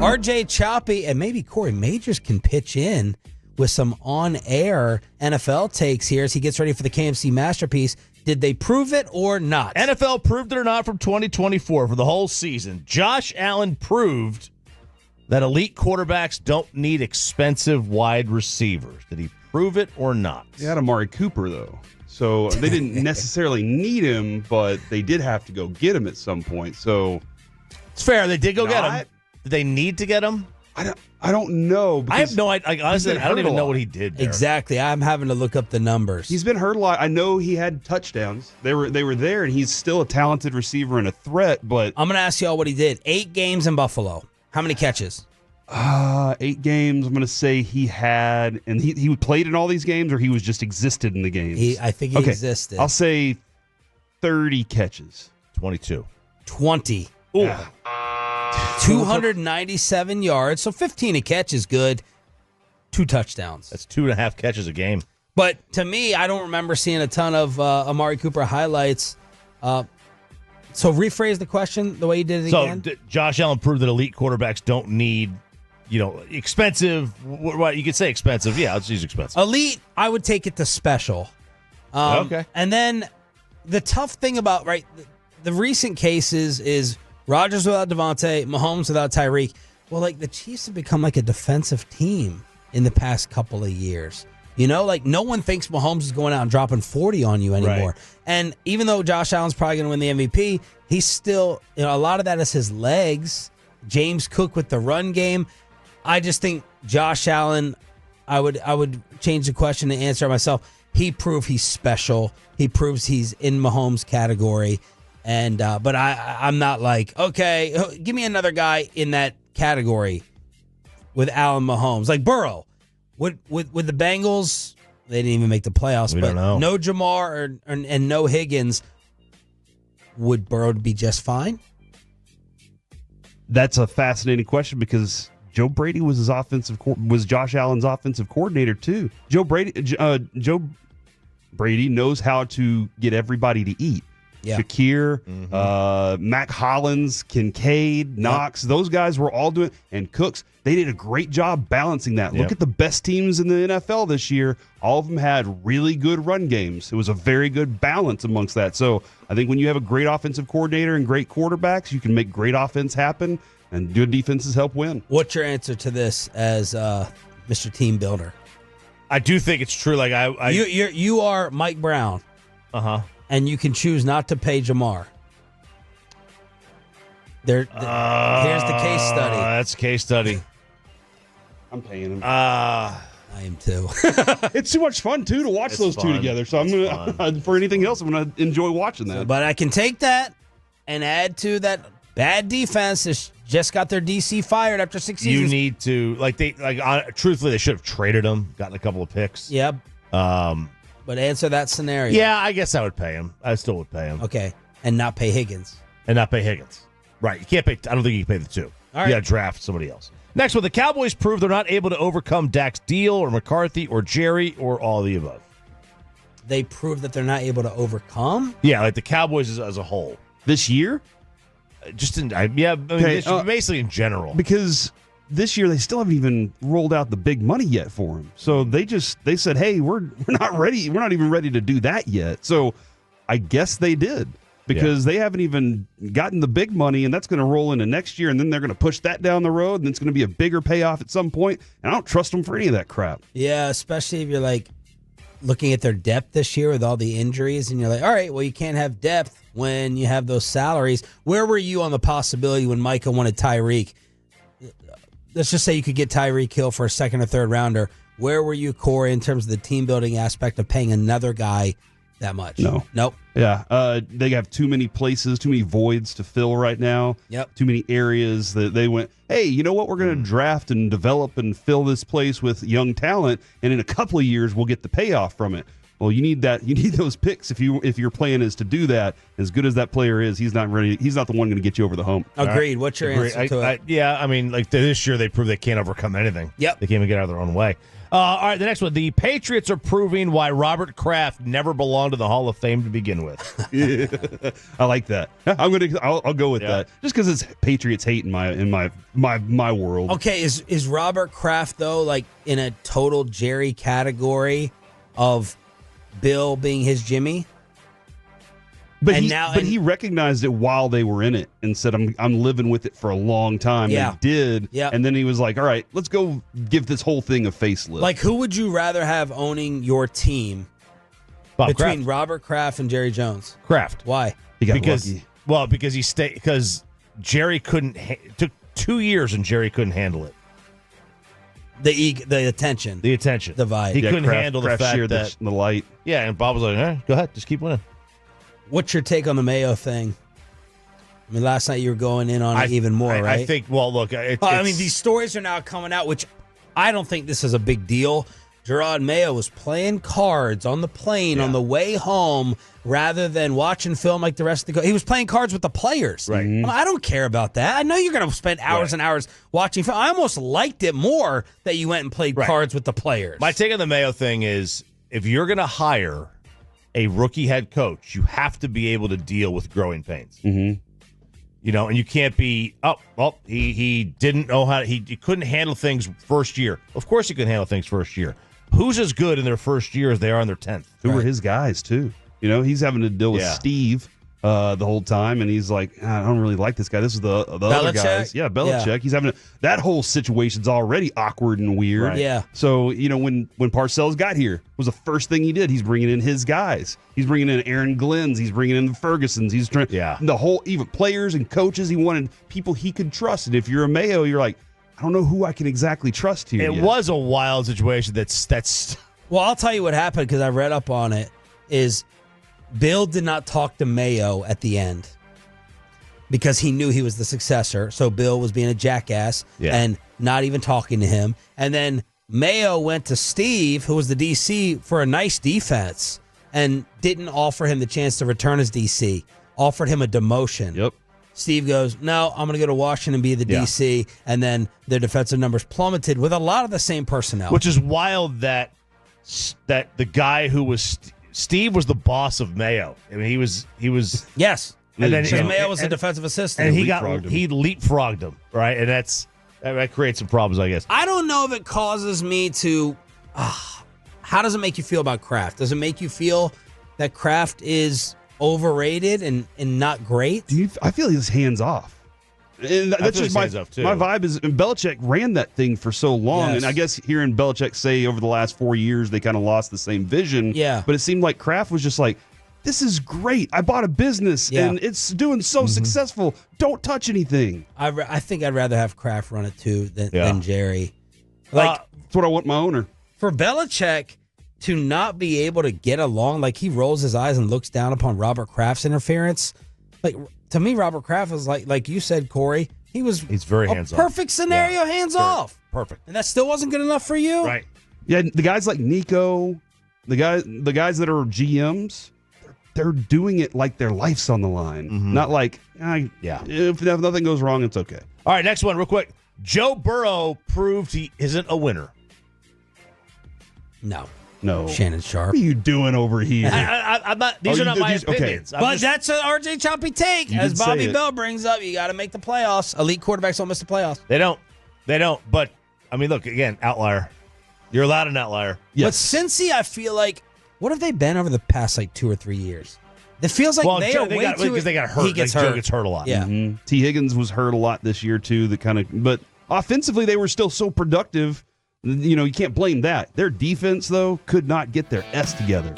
RJ Choppy and maybe Corey Majors can pitch in with some on-air NFL takes here as he gets ready for the KMC Masterpiece. Did they prove it or not? NFL proved it or not from 2024 for the whole season. Josh Allen proved that elite quarterbacks don't need expensive wide receivers. Did he prove it or not? They had Amari Cooper, though. So they didn't necessarily need him, but they did have to go get him at some point. So it's fair. They did go get him. Did they need to get him? I don't know. I have no idea. Honestly, I don't even know what he did there. Exactly. I'm having to look up the numbers. He's been hurt a lot. I know he had touchdowns. They were there, and he's still a talented receiver and a threat. But I'm going to ask you all what he did. 8 games in Buffalo. How many catches? 8 games. I'm going to say he had, and he played in all these games, or he was just existed in the games. I think he existed. I'll say 30 catches. 22. 20. Ooh. Yeah. 297 yards, so 15 a catch is good. 2 touchdowns. That's 2.5 catches a game. But to me, I don't remember seeing a ton of Amari Cooper highlights. So rephrase the question the way you did it again. So Josh Allen proved that elite quarterbacks don't need, expensive. What you could say expensive. Yeah, let's use expensive. Elite, I would take it to special. Okay. And then the tough thing about the recent cases is Rodgers without Devontae, Mahomes without Tyreek. Well, the Chiefs have become a defensive team in the past couple of years. No one thinks Mahomes is going out and dropping 40 on you anymore. Right. And even though Josh Allen's probably going to win the MVP, he's still, a lot of that is his legs. James Cook with the run game. I just think Josh Allen, I would change the question to answer it myself. He proved he's special. He proves he's in Mahomes' category. And but I'm not okay, give me another guy in that category with Allen Mahomes. Like Burrow. With the Bengals, they didn't even make the playoffs. We don't know. No Jamar and no Higgins. Would Burrow be just fine? That's a fascinating question because Joe Brady was Josh Allen's offensive coordinator too. Joe Brady knows how to get everybody to eat. Yeah. Shakir, Mac Hollins, Kincaid, Knox, those guys were all doing, and Cooks, they did a great job balancing that. Look at the best teams in the NFL this year. All of them had really good run games. It was a very good balance amongst that. So I think when you have a great offensive coordinator and great quarterbacks, you can make great offense happen, and good defenses help win. What's your answer to this as Mr. Team Builder? I do think it's true. You are Mike Brown. Uh-huh. And you can choose not to pay Jamar. Here's the case study. That's a case study. I'm paying him. I am too. It's too much fun too to watch those two together. So I'm gonna for anything else, I'm gonna enjoy watching that. But I can take that and add to that bad defense that's just got their DC fired after 6 seasons. You need to truthfully, they should have traded him, gotten a couple of picks. Yep. But answer that scenario. Yeah, I guess I would pay him. I still would pay him. Okay. And not pay Higgins. Right. You can't pay. I don't think you can pay the 2. All right. You got to draft somebody else. Next one, the Cowboys prove they're not able to overcome Dax Deal or McCarthy or Jerry or all of the above. They prove that they're not able to overcome? Yeah, the Cowboys as a whole. This year? Basically in general. Because this year they still haven't even rolled out the big money yet for him. So they said, hey, we're not ready. We're not even ready to do that yet. So I guess they did because they haven't even gotten the big money, and that's going to roll into next year, and then they're going to push that down the road, and it's going to be a bigger payoff at some point. And I don't trust them for any of that crap. Yeah, especially if you're looking at their depth this year with all the injuries, and you're all right, well, you can't have depth when you have those salaries. Where were you on the possibility when Micah wanted Tyreek? Let's just say you could get Tyreek Hill for a second or third rounder. Where were you, Corey, in terms of the team building aspect of paying another guy that much? No. Nope. Yeah. They have too many places, too many voids to fill right now. Yep. Too many areas that they went, hey, you know what? We're going to draft and develop and fill this place with young talent, and in a couple of years we'll get the payoff from it. Well, you need that. You need those picks if your plan is to do that. As good as that player is, he's not ready. He's not the one going to get you over the hump. Agreed. What's your answer to it? This year they proved they can't overcome anything. Yep. They can't even get out of their own way. All right, the next one. The Patriots are proving why Robert Kraft never belonged to the Hall of Fame to begin with. Yeah. I like that. I'll go with that. Just because it's Patriots hate in my world. Okay, is Robert Kraft though like in a total Jerry category of Bill being his Jimmy? But he recognized it while they were in it and said, I'm living with it for a long time. Yeah. They did. Yeah. And then he was like, all right, let's go give this whole thing a facelift. Like, who would you rather have owning your team Bob between Kraft. Robert Kraft and Jerry Jones? Kraft. Why? He got lucky. Well, because Jerry couldn't. It took 2 years and Jerry couldn't handle it. The attention. The attention. The vibe. He couldn't handle the Kraft fact shared that. the light. Yeah, and Bob was like, go ahead, just keep winning. What's your take on the Mayo thing? I mean, last night you were going in on it even more, right? I think, well, look. I mean, these stories are now coming out, which I don't think this is a big deal. Gerard Mayo was playing cards on the plane on the way home rather than watching film like the rest of the. He was playing cards with the players. Right. Well, I don't care about that. I know you're going to spend hours and hours watching film. I almost liked it more that you went and played cards with the players. My take on the Mayo thing is if you're going to hire a rookie head coach, you have to be able to deal with growing pains. Mm-hmm. You know, and you can't be, he didn't know how, he couldn't handle things first year. Of course he couldn't handle things first year. Who's as good in their first year as they are in their 10th? Who were his guys, too? You know, he's having to deal with Steve the whole time, and he's like, I don't really like this guy. This is the other guys. Yeah, Belichick. Yeah. He's having that whole situation's already awkward and weird. Right. Yeah. So, you know, when Parcells got here, was the first thing he did. He's bringing in his guys. He's bringing in Aaron Glenn's. He's bringing in the Fergusons. He's trying the whole, even players and coaches. He wanted people he could trust. And if you're a Mayo, you're like, I don't know who I can exactly trust here. It was a wild situation. That's. Well, I'll tell you what happened because I read up on it. Is Bill did not talk to Mayo at the end because he knew he was the successor. So Bill was being a jackass and not even talking to him. And then Mayo went to Steve, who was the DC, for a nice defense and didn't offer him the chance to return as DC. Offered him a demotion. Yep. Steve goes, no, I'm going to go to Washington and be the DC. And then their defensive numbers plummeted with a lot of the same personnel. Which is wild that the guy who was Steve was the boss of Mayo. I mean, he was yes. And then Mayo was the defensive assistant. And he leapfrogged him, right? And that creates some problems, I guess. I don't know if it causes me to how does it make you feel about Kraft? Does it make you feel that Kraft is overrated and not great? I feel he's hands off. And that's just my vibe is, and Belichick ran that thing for so long. Yes. And I guess hearing Belichick say over the last 4 years, they kind of lost the same vision. Yeah. But it seemed like Kraft was just like, this is great. I bought a business and it's doing so successful. Don't touch anything. I think I'd rather have Kraft run it too than Jerry. That's what I want my owner. For Belichick to not be able to get along, like he rolls his eyes and looks down upon Robert Kraft's interference. Like, to me, Robert Kraft was like you said, Corey, he's very hands-off. Perfect scenario, hands-off. Perfect. And that still wasn't good enough for you? Right. Yeah, the guys like Nico, the guys that are GMs, they're doing it like their life's on the line. Mm-hmm. Not like, if nothing goes wrong, it's okay. All right, next one real quick. Joe Burrow proved he isn't a winner. No. Shannon Sharp. What are you doing over here? I'm not. These are not my opinions. Okay. But that's an RJ Choppy take. As Bobby Bell brings up, you got to make the playoffs. Elite quarterbacks don't miss the playoffs. They don't. But, I mean, look, again, outlier. You're allowed an outlier. Yes. But Cincy, I feel like, what have they been over the past, 2 or 3 years? It feels like they are way too... Because they got hurt. He gets hurt. hurt. Joe gets hurt a lot. Yeah. Mm-hmm. T. Higgins was hurt a lot this year, too. But offensively, they were still so productive. You know, you can't blame that. Their defense, though, could not get their S together.